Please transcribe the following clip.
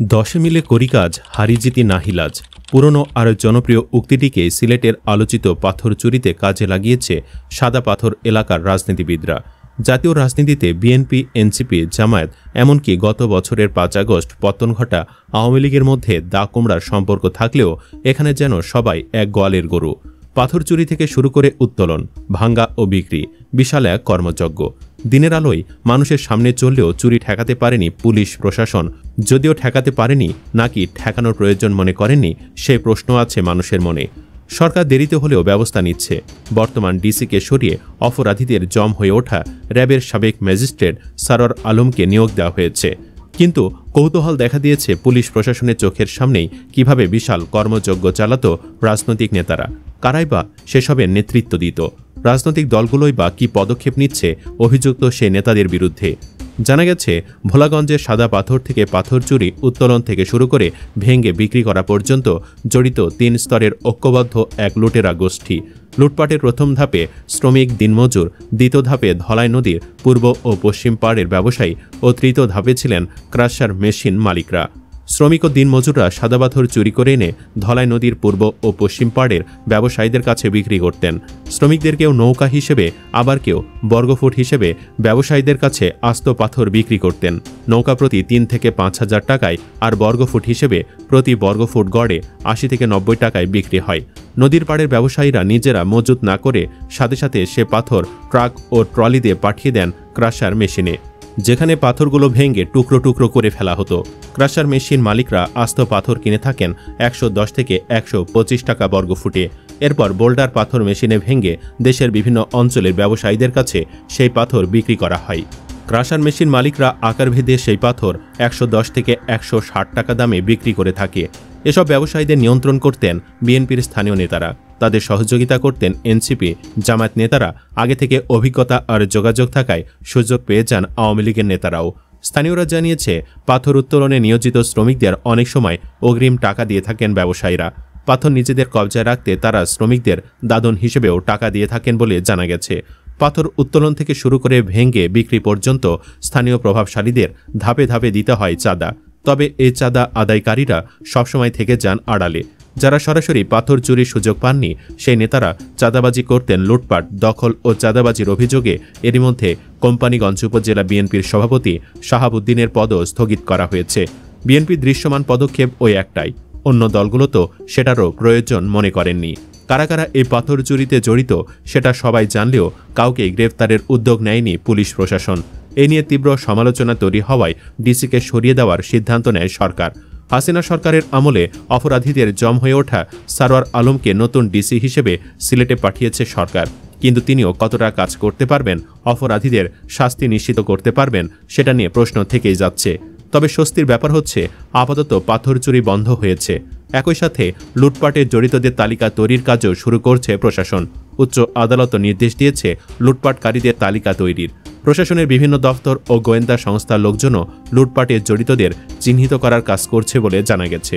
দশে মিলে করি কাজ, হারি জিতি নাহিলাজ। পুরনো আর জনপ্রিয় উক্তিটিকে সিলেটের আলোচিত পাথর চুরিতে কাজে লাগিয়েছে সাদা পাথর এলাকার রাজনীতিবিদরা। জাতীয় রাজনীতিতে বিএনপি, এনসিপি, জামায়াত এমনকি গত বছরের ৫ আগস্ট পতন ঘটা আওয়ামী লীগের মধ্যে দা কুমড়ার সম্পর্ক থাকলেও এখানে যেন সবাই এক গোয়ালের গরু। পাথর চুরি থেকে শুরু করে উত্তোলন, ভাঙ্গা ও বিক্রি বিশাল এক কর্মযজ্ঞ। দিনের আলোয় মানুষের সামনে চললেও চুরি ঠেকাতে পারেনি পুলিশ প্রশাসন। যদিও ঠেকাতে পারেনি নাকি ঠেকানোর প্রয়োজন মনে করেননি, সেই প্রশ্ন আছে মানুষের মনে। সরকার দেরিতে হলেও ব্যবস্থা নিচ্ছে। বর্তমান ডিসিকে সরিয়ে অপরাধীদের জম হয়ে ওঠা র্যাবের সাবেক ম্যাজিস্ট্রেট সরওয়ার আলমকে নিয়োগ দেওয়া হয়েছে। কিন্তু কৌতূহল দেখা দিয়েছে পুলিশ প্রশাসনের চোখের সামনেই কিভাবে বিশাল কর্মযজ্ঞ চালাত রাজনৈতিক নেতারা। কারাই বা সেসবের নেতৃত্ব দিত? রাজনৈতিক দলগুলোই বা কী পদক্ষেপ নিচ্ছে অভিযুক্ত সেই নেতাদের বিরুদ্ধে? জানা গেছে, ভোলাগঞ্জের সাদা পাথর থেকে পাথর চুরি, উত্তোলন থেকে শুরু করে ভেঙে বিক্রি করা পর্যন্ত জড়িত ৩ স্তরের ঐক্যবদ্ধ এক লুটেরা গোষ্ঠী। লুটপাটের প্রথম ধাপে শ্রমিক, দিনমজুর, দ্বিতীয় ধাপে ধলাই নদীর পূর্ব ও পশ্চিম পাড়ের ব্যবসায়ী ও তৃতীয় ধাপে ছিলেন ক্রাশার মেশিন মালিকরা। শ্রমিক ও দিনমজুররা সাদা পাথর চুরি করে এনে ধলাই নদীর পূর্ব ও পশ্চিম পাড়ের ব্যবসায়ীদের কাছে বিক্রি করতেন। শ্রমিকদের কেউ নৌকা হিসেবে, আবার কেউ বর্গফুট হিসেবে ব্যবসায়ীদের কাছে আস্ত পাথর বিক্রি করতেন। নৌকা প্রতি ৩ থেকে ৫ হাজার টাকায় আর বর্গফুট হিসেবে প্রতি বর্গফুট গড়ে ৮০ থেকে ৯০ টাকায় বিক্রি হয়। নদীর পাড়ের ব্যবসায়ীরা নিজেরা মজুত না করে সাথে সাথে সে পাথর ট্রাক ও ট্রলি দিয়ে পাঠিয়ে দেন ক্রাশার মেশিনে, যেখানে পাথরগুলো ভেঙে টুকরো টুকরো করে ফেলা হতো। ক্রাশার মেশিন মালিকরা আস্ত পাথর কিনে থাকেন ১১০ থেকে ১২৫ টাকা বর্গফুটে। এরপর বোল্ডার পাথর মেশিনে ভেঙে দেশের বিভিন্ন অঞ্চলের ব্যবসায়ীদের কাছে সেই পাথর বিক্রি করা হয়। ক্রাশার মেশিন মালিকরা আকারভেদে সেই পাথর ১১০ থেকে ১৬০ টাকা দামে বিক্রি করে থাকে। এসব ব্যবসায়ীদের নিয়ন্ত্রণ করতেন বিএনপির স্থানীয় নেতারা। তাদের সহযোগিতা করতেন এনসিপি, জামায়াত নেতারা। আগে থেকে অভিজ্ঞতা আর যোগাযোগ থাকায় সুযোগ পেয়ে যান আওয়ামী লীগের নেতারাও। স্থানীয়রা জানিয়েছে, পাথর উত্তোলনে নিয়োজিত শ্রমিকদের অনেক সময় অগ্রিম টাকা দিয়ে থাকেন ব্যবসায়ীরা। পাথর নিজেদের কবজায় রাখতে তারা শ্রমিকদের দাদন হিসেবেও টাকা দিয়ে থাকেন বলে জানা গেছে। পাথর উত্তোলন থেকে শুরু করে ভেঙে বিক্রি পর্যন্ত স্থানীয় প্রভাবশালীদের ধাপে ধাপে দিতে হয় চাঁদা। তবে এই চাঁদা আদায়কারীরা সবসময় থেকে যান আড়ালে। যারা সরাসরি পাথর চুরির সুযোগ পাননি, সেই নেতারা চাঁদাবাজি করতেন। লুটপাট, দখল ও চাঁদাবাজির অভিযোগে এরই মধ্যে কোম্পানীগঞ্জ উপজেলা বিএনপির সভাপতি শাহাবুদ্দিনের পদও স্থগিত করা হয়েছে। বিএনপির দৃশ্যমান পদক্ষেপ ওই একটাই, অন্য দলগুলো তো সেটারও প্রয়োজন মনে করেননি। কারা কারা এই পাথর চুরিতে জড়িত সেটা সবাই জানলেও কাউকে গ্রেফতারের উদ্যোগ নেয়নি পুলিশ প্রশাসন। এ নিয়ে তীব্র সমালোচনা তৈরি হওয়ায় ডিসিকে সরিয়ে দেওয়ার সিদ্ধান্ত নেয় সরকার। হাসিনা সরকারের আমলে অপরাধীদের জম হয়ে ওঠা সরওয়ার আলমকে নতুন ডিসি হিসেবে সিলেটে পাঠিয়েছে সরকার। কিন্তু তিনিও কতটা কাজ করতে পারবেন, অপরাধীদের শাস্তি নিশ্চিত করতে পারবেন, সেটা নিয়ে প্রশ্ন থেকেই যাচ্ছে। তবে স্বস্তির ব্যাপার হচ্ছে, আপাতত পাথর চুরি বন্ধ হয়েছে। একই সাথে লুটপাটে জড়িতদের তালিকা তৈরির কাজও শুরু করছে প্রশাসন। উচ্চ আদালত নির্দেশ দিয়েছে লুটপাটকারীদের তালিকা তৈরির। প্রশাসনের বিভিন্ন দফতর ও গোয়েন্দা সংস্থার লোকজনও লুটপাটে জড়িতদের চিহ্নিত করার কাজ করছে বলে জানা গেছে।